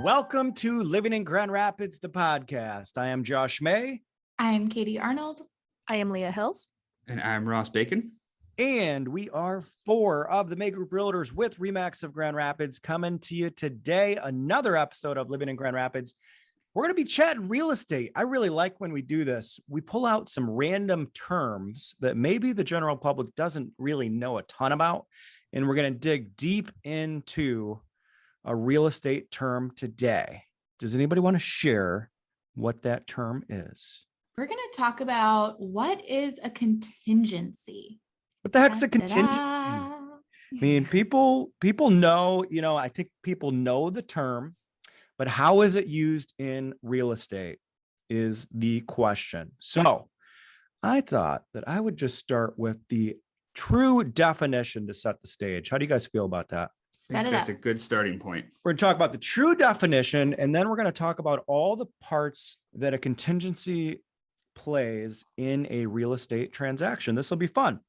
Welcome to Living in Grand Rapids, the podcast. I am Josh May. I'm Katie Arnold. I am Leah Hills. And I'm Ross Bacon. And we are four of the May Group Realtors with RE/MAX of Grand Rapids coming to you today. Another episode of Living in Grand Rapids. We're going to be chatting real estate. I really like when we do this. We pull out some random terms that maybe the general public doesn't really know a ton about. And we're going to dig deep into a real estate term today. Does anybody want to share what that term is? We're going to talk about what is a contingency. What the heck's a contingency? I mean, people know, I think people know the term, but how is it used in real estate is the question. So I thought that I would just start with the true definition to set the stage. How do you guys feel about that? That's a good starting point. We're going to talk about the true definition, and then we're going to talk about all the parts that a contingency plays in a real estate transaction. This will be fun.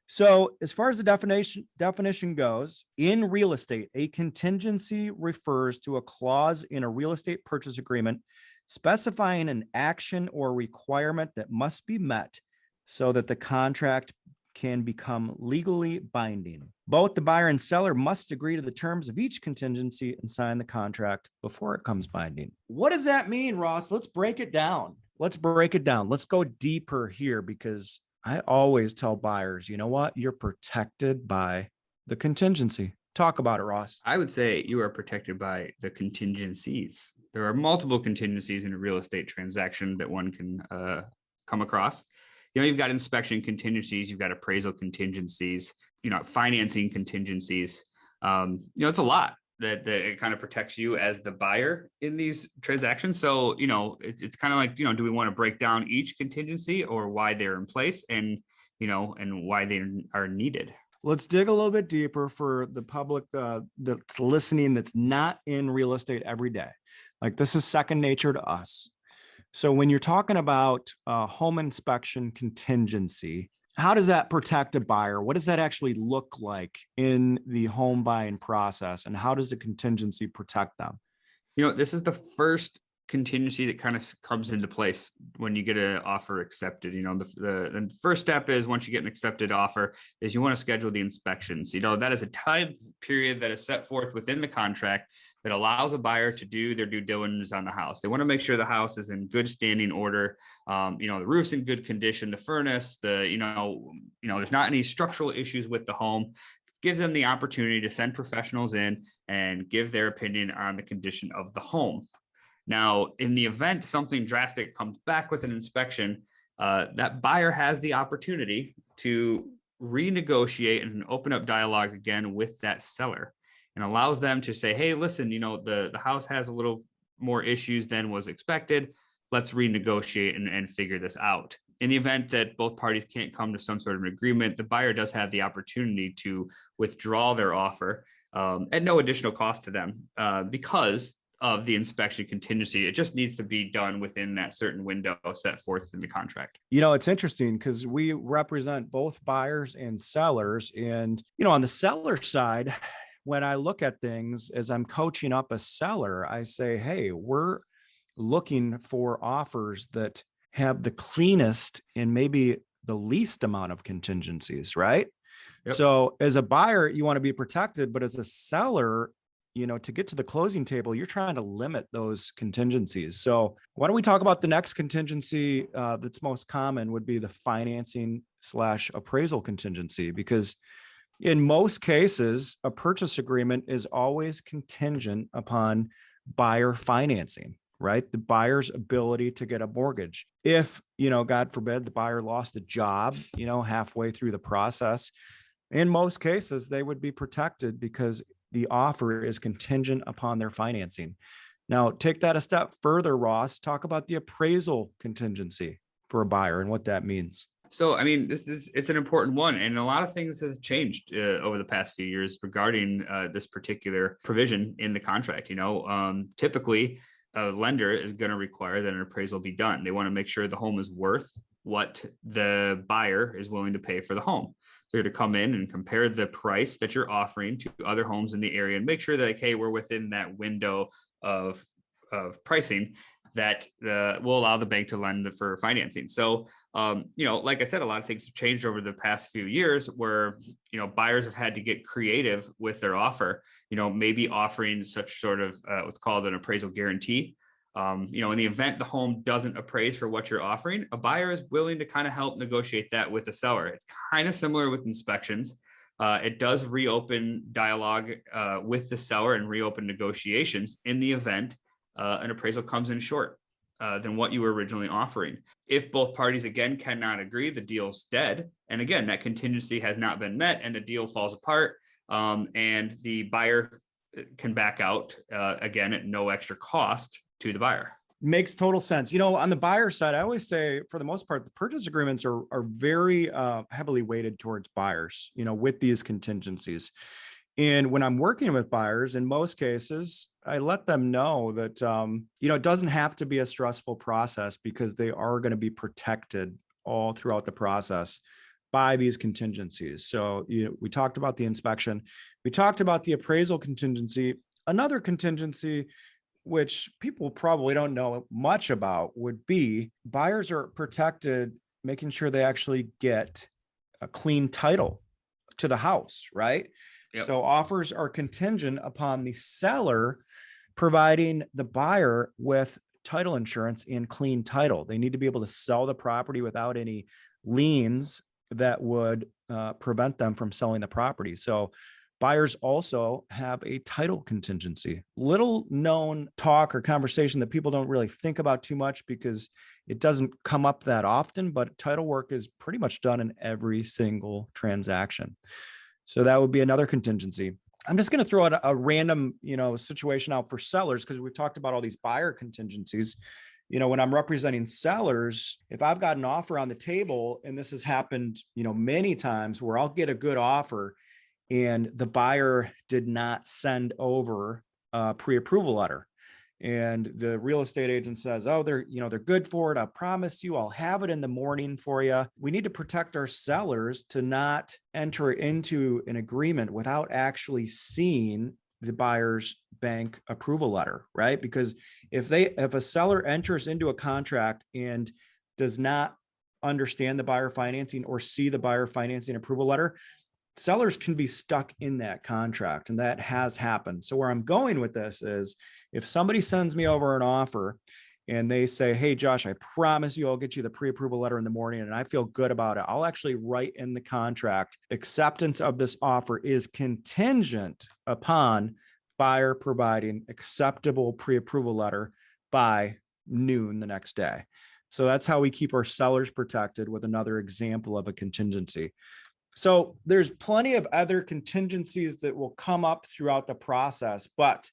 So as far as the definition goes, in real estate, a contingency refers to a clause in a real estate purchase agreement specifying an action or requirement that must be met so that the contract can become legally binding. Both the buyer and seller must agree to the terms of each contingency and sign the contract before it comes binding. What does that mean, Ross? Let's break it down. Let's go deeper here, because I always tell buyers, you know what? You're protected by the contingency. Talk about it, Ross. I would say you are protected by the contingencies. There are multiple contingencies in a real estate transaction that one can come across. You've got inspection contingencies, you've got appraisal contingencies, financing contingencies. It's a lot that it kind of protects you as the buyer in these transactions. So, it's kind of like, do we want to break down each contingency or why they're in place and why they are needed? Let's dig a little bit deeper for the public that's listening, that's not in real estate every day. Like, this is second nature to us. So when you're talking about home inspection contingency, how does that protect a buyer? What does that actually look like in the home buying process? And how does the contingency protect them? This is the first contingency that kind of comes into place when you get an offer accepted. The first step is, once you get an accepted offer, is you want to schedule the inspections. That is a time period that is set forth within the contract that allows a buyer to do their due diligence on the house. They want to make sure the house is in good standing order. The roof's in good condition, the furnace, there's not any structural issues with the home. It gives them the opportunity to send professionals in and give their opinion on the condition of the home. Now, in the event something drastic comes back with an inspection, that buyer has the opportunity to renegotiate and open up dialogue again with that seller, and allows them to say, hey, listen, the house has a little more issues than was expected. Let's renegotiate and figure this out. In the event that both parties can't come to some sort of an agreement, the buyer does have the opportunity to withdraw their offer at no additional cost to them because of the inspection contingency. It just needs to be done within that certain window set forth in the contract. It's interesting because we represent both buyers and sellers. And, on the seller side, when I look at things as I'm coaching up a seller, I say, hey, we're looking for offers that have the cleanest and maybe the least amount of contingencies, right? Yep. So as a buyer, you want to be protected, but as a seller, to get to the closing table, you're trying to limit those contingencies. So why don't we talk about the next contingency that's most common would be the financing/appraisal contingency, because in most cases, a purchase agreement is always contingent upon buyer financing, right? The buyer's ability to get a mortgage. If, God forbid, the buyer lost a job, halfway through the process, in most cases, they would be protected because the offer is contingent upon their financing. Now, take that a step further, Ross. Talk about the appraisal contingency for a buyer and what that means. So, it's an important one, and a lot of things have changed over the past few years regarding this particular provision in the contract. Typically, a lender is going to require that an appraisal be done. They want to make sure the home is worth what the buyer is willing to pay for the home. They're to come in and compare the price that you're offering to other homes in the area and make sure that, like, hey, we're within that window of pricing that will allow the bank to lend for financing. So, like I said, a lot of things have changed over the past few years where, buyers have had to get creative with their offer, maybe offering such sort of what's called an appraisal guarantee. In the event the home doesn't appraise for what you're offering, a buyer is willing to kind of help negotiate that with the seller. It's kind of similar with inspections. It does reopen dialogue with the seller and reopen negotiations in the event an appraisal comes in short than what you were originally offering. If both parties, again, cannot agree, the deal's dead. And again, that contingency has not been met and the deal falls apart, and the buyer can back out, again, at no extra cost to the buyer. Makes total sense. On the buyer side, I always say, for the most part, the purchase agreements are very heavily weighted towards buyers, with these contingencies. And when I'm working with buyers, in most cases, I let them know that, it doesn't have to be a stressful process because they are going to be protected all throughout the process by these contingencies. So, we talked about the inspection. We talked about the appraisal contingency. Another contingency, which people probably don't know much about, would be buyers are protected, making sure they actually get a clean title to the house, right? Yep. So offers are contingent upon the seller providing the buyer with title insurance and clean title. They need to be able to sell the property without any liens that would prevent them from selling the property. So buyers also have a title contingency. Little known talk or conversation that people don't really think about too much because it doesn't come up that often, but title work is pretty much done in every single transaction. So that would be another contingency. I'm just going to throw out a random, situation out for sellers because we've talked about all these buyer contingencies. When I'm representing sellers, if I've got an offer on the table, and this has happened, many times where I'll get a good offer and the buyer did not send over a pre-approval letter. And the real estate agent says, oh, they're good for it. I promise you, I'll have it in the morning for you. We need to protect our sellers to not enter into an agreement without actually seeing the buyer's bank approval letter, right? Because if a seller enters into a contract and does not understand the buyer financing or see the buyer financing approval letter, sellers can be stuck in that contract, and that has happened. So where I'm going with this is, if somebody sends me over an offer and they say, hey, Josh, I promise you I'll get you the pre-approval letter in the morning and I feel good about it, I'll actually write in the contract, acceptance of this offer is contingent upon buyer providing acceptable pre-approval letter by noon the next day. So that's how we keep our sellers protected, with another example of a contingency. So there's plenty of other contingencies that will come up throughout the process, but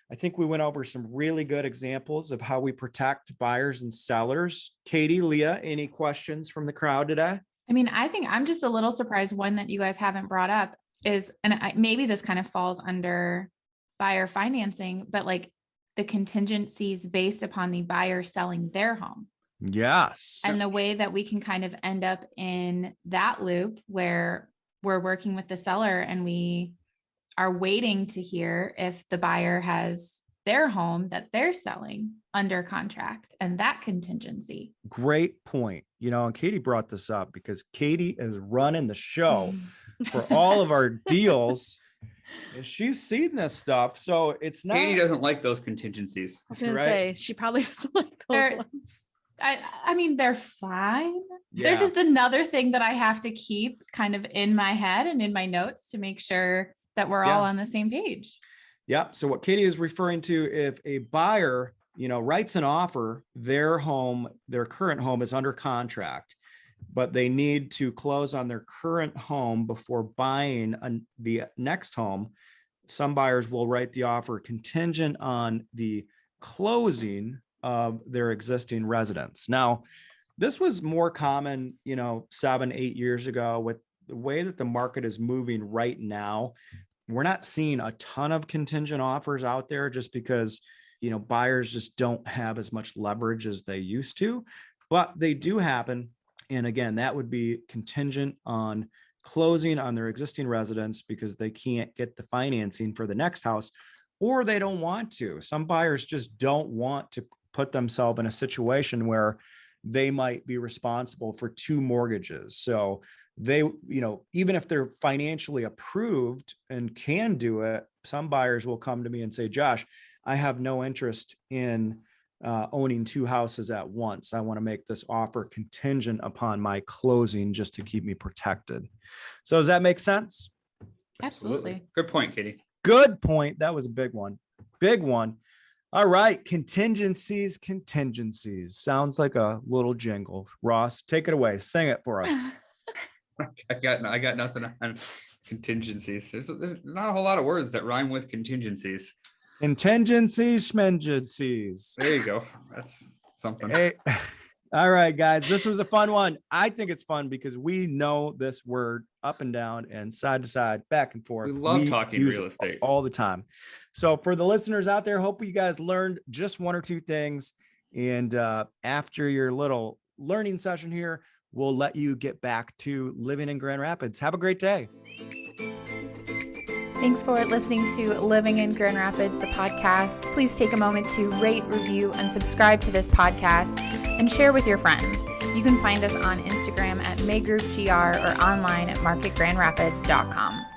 I think we went over some really good examples of how we protect buyers and sellers. Katie, Leah, any questions from the crowd today? I think I'm just a little surprised. One that you guys haven't brought up is, maybe this kind of falls under buyer financing, but like the contingencies based upon the buyer selling their home. Yes. And the way that we can kind of end up in that loop where we're working with the seller and we are waiting to hear if the buyer has their home that they're selling under contract, and that contingency. Great point. And Katie brought this up because Katie is running the show for all of our deals. And she's seen this stuff. So it's not. Katie doesn't like those contingencies. I was going to say, she probably doesn't like those ones. They're fine. Yeah. They're just another thing that I have to keep kind of in my head and in my notes to make sure that we're all on the same page. Yep. So what Katie is referring to, if a buyer, writes an offer, their current home is under contract, but they need to close on their current home before buying the next home. Some buyers will write the offer contingent on the closing of their existing residence. Now, this was more common, 7-8 years ago. With the way that the market is moving right now, we're not seeing a ton of contingent offers out there just because, buyers just don't have as much leverage as they used to, but they do happen. And again, that would be contingent on closing on their existing residence because they can't get the financing for the next house, or they don't want to. Some buyers just don't want to put themselves in a situation where they might be responsible for 2 mortgages. So they, even if they're financially approved and can do it, some buyers will come to me and say, Josh, I have no interest in owning 2 houses at once. I want to make this offer contingent upon my closing just to keep me protected. So does that make sense? Absolutely. Good point, Katie. Good point. That was a big one. Big one. All right. Contingencies. Sounds like a little jingle. Ross, take it away. Sing it for us. I got nothing on contingencies. There's not a whole lot of words that rhyme with contingencies. Contingencies, schmengencies. There you go. That's something. Hey, all right, guys. This was a fun one. I think it's fun because we know this word up and down and side to side, back and forth. We love talking use real it estate all the time. So for the listeners out there, hope you guys learned just 1 or 2 things. And after your little learning session here, we'll let you get back to living in Grand Rapids. Have a great day. Thanks for listening to Living in Grand Rapids, the podcast. Please take a moment to rate, review, and subscribe to this podcast and share with your friends. You can find us on Instagram at MayGroupGR or online at marketgrandrapids.com.